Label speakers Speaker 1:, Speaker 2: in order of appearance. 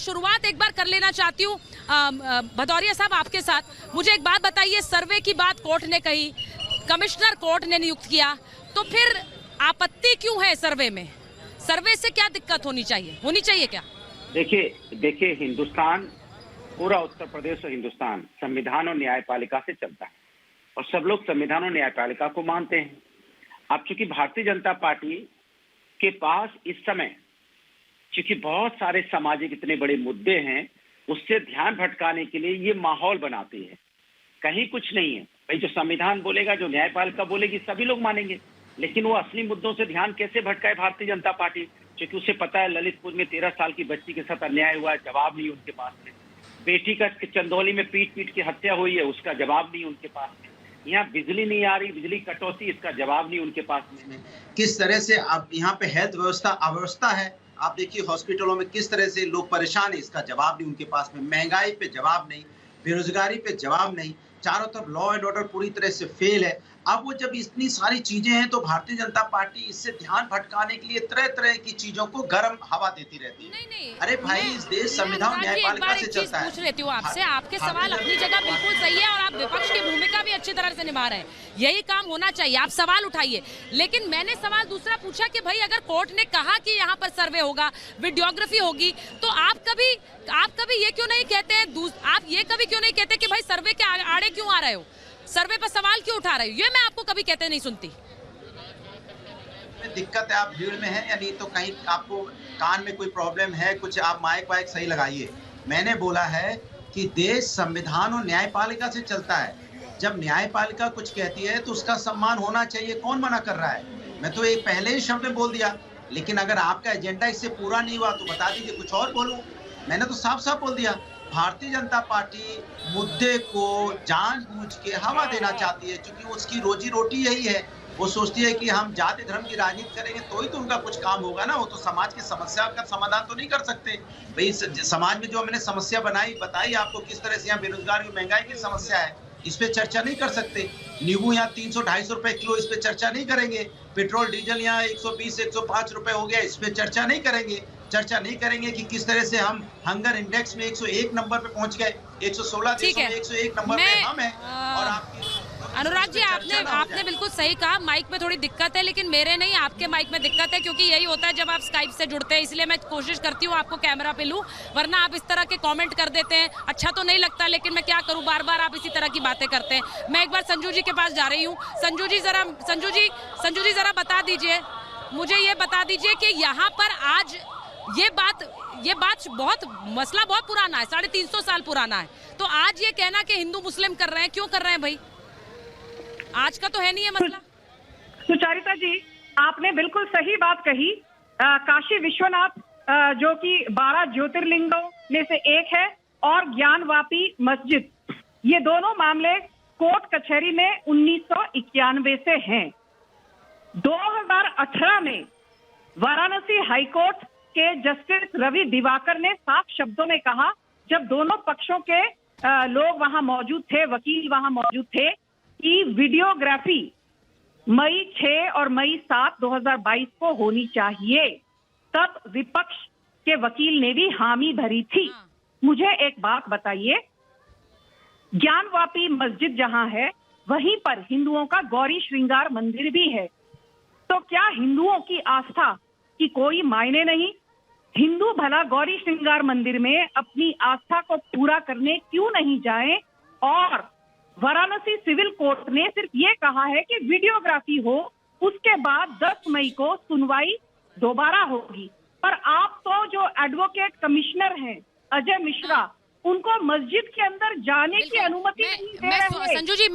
Speaker 1: शुरुआत एक बार कर लेना चाहती हूँ भदौरिया साहब आपके साथ। मुझे एक बात बताइए, सर्वे की बात कोर्ट ने कही, कमिश्नर कोर्ट ने नियुक्त किया, तो फिर आपत्ति क्यों है सर्वे में? सर्वे से क्या दिक्कत होनी चाहिए क्या?
Speaker 2: देखिए हिंदुस्तान, पूरा उत्तर प्रदेश और हिंदुस्तान संविधान और न्यायपालिका से चलता है और सब लोग संविधान और न्यायपालिका को मानते हैं। अब चूंकि भारतीय जनता पार्टी के पास इस समय चूंकि बहुत सारे सामाजिक इतने बड़े मुद्दे हैं, उससे ध्यान भटकाने के लिए ये माहौल बनाती है। कहीं कुछ नहीं है भाई, जो संविधान बोलेगा, जो न्यायपालिका बोलेगी, सभी लोग मानेंगे, लेकिन वो असली मुद्दों से ध्यान कैसे भटकाए भारतीय जनता पार्टी? क्योंकि उसे पता है ललितपुर में 13 साल की बच्ची के साथ अन्याय हुआ है, जवाब नहीं उनके पास में। बेटी का चंदौली में पीट के हत्या हुई है, उसका जवाब नहीं उनके पास में। यहाँ बिजली नहीं आ रही, बिजली कटौती, इसका जवाब नहीं उनके पास में।
Speaker 3: किस तरह से अब यहाँ पे हेल्थ व्यवस्था अव्यवस्था है, आप देखिए हॉस्पिटलों में किस तरह से लोग परेशान है, इसका जवाब नहीं उनके पास में। महंगाई पे जवाब नहीं, बेरोजगारी पे जवाब नहीं, चारों तरफ लॉ एंड ऑर्डर पूरी तरह से फेल है। अब वो जब इतनी सारी चीजें हैं तो भारतीय जनता पार्टी इससे ध्यान भटकाने के लिए तरह तरह की चीजों को गर्म हवा देती रहती है।
Speaker 1: नहीं,
Speaker 3: अरे भाई, इस देश संविधान न्यायपालिका से चलता है।
Speaker 1: पूछ लेती हूँ आपसे, आपके सवाल अपनी जगह बिल्कुल सही है और आप विपक्ष की भूमिका भी अच्छी तरह से निभा रहे हैं, यही काम होना चाहिए, आप सवाल उठाइए। लेकिन मैंने सवाल दूसरा पूछा कि भाई अगर कोर्ट ने कहा कि यहाँ पर सर्वे होगा, वीडियोग्राफी होगी, तो आप कभी ये क्यों नहीं कहते हैं, आप ये कभी क्यों नहीं कहते कि भाई सर्वे के आड़े क्यों आ रहे हो, सर्वे पर सवाल क्यों उठा रहे हो? ये मैं आपको कभी कहते नहीं सुनती।
Speaker 3: दिक्कत है, आप भीड़ में हैं या नहीं, तो कहीं आपको कान में कोई प्रॉब्लम है, कुछ आप माइक वाइक सही लगाइए। मैंने बोला है कि देश संविधान और न्यायपालिका से चलता है। जब न्यायपालिका कुछ कहती है तो उसका सम्मान होना चाहिए। कौन मना कर रहा है? मैं तो एक पहले ही शब्द में बोल दिया, लेकिन अगर आपका एजेंडा इससे पूरा नहीं हुआ तो बता दीजिए, कुछ और बोलूं। मैंने तो साफ साफ बोल दिया, भारतीय जनता पार्टी मुद्दे को जानबूझ के हवा देना चाहती है, क्योंकि उसकी रोजी रोटी यही है। वो सोचती है कि हम जाति धर्म की राजनीति करेंगे तो ही तो उनका कुछ काम होगा ना। वो तो समाज की समस्या का समाधान तो नहीं कर सकते भाई। समाज में जो मैंने समस्या बताई आपको, किस तरह से यहाँ बेरोजगारी और महंगाई की समस्या है, इस पे चर्चा नहीं कर सकते। नींबू यहाँ 300-250 रुपए किलो, इस पे चर्चा नहीं करेंगे। पेट्रोल डीजल यहाँ 120-105 रुपए हो गया, इस पे चर्चा नहीं करेंगे। चर्चा नहीं करेंगे कि किस तरह से हम हंगर इंडेक्स में 101 नंबर पे पहुंच गए, 116 देशों में 101 नंबर पे हम हैं। और आपकी
Speaker 1: अनुराग जी, आपने बिल्कुल सही कहा, माइक में थोड़ी दिक्कत है, लेकिन मेरे नहीं, आपके माइक में दिक्कत है, क्योंकि यही होता है जब आप स्काइप से जुड़ते हैं, इसलिए मैं कोशिश करती हूँ आपको कैमरा पे लूं, वरना आप इस तरह के कमेंट कर देते हैं, अच्छा तो नहीं लगता, लेकिन मैं क्या करूँ, बार बार आप इसी तरह की बातें करते हैं। मैं एक बार संजू जी के पास जा रही हूँ। संजू जी जरा बता दीजिए, मुझे ये बता दीजिए कि यहाँ पर आज ये बात मसला बहुत पुराना है, 350 साल पुराना है, तो आज ये कहना कि हिंदू मुस्लिम कर रहे हैं, क्यों कर रहे हैं भाई? आज का तो है नहीं है मसला।
Speaker 4: सुचारिता जी, आपने बिल्कुल सही बात कही। काशी विश्वनाथ जो कि 12 ज्योतिर्लिंगों में से एक है, और ज्ञानवापी मस्जिद, ये दोनों मामले कोर्ट कचहरी में 1991 से हैं। 2018 में वाराणसी हाईकोर्ट के जस्टिस रवि दिवाकर ने साफ शब्दों में कहा, जब दोनों पक्षों के लोग वहां मौजूद थे, वकील वहां मौजूद थे, कि वीडियोग्राफी मई 6 और मई 7, 2022 को होनी चाहिए। तब विपक्ष के वकील ने भी हामी भरी थी। मुझे एक बात बताइए, ज्ञानवापी मस्जिद जहां है, वहीं पर हिंदुओं का गौरी श्रृंगार मंदिर भी है, तो क्या हिंदुओं की आस्था की कोई मायने नहीं? हिंदू भला गौरी श्रृंगार मंदिर में अपनी आस्था को पूरा करने क्यों नहीं जाएं? और वाराणसी सिविल कोर्ट ने सिर्फ ये कहा है कि वीडियोग्राफी हो, उसके बाद 10 मई को सुनवाई दोबारा होगी। पर आप तो जो एडवोकेट कमिश्नर हैं अजय मिश्रा, उनको मस्जिद के अंदर जाने की अनुमति नहीं दे रहे हैं।
Speaker 1: संजू जी,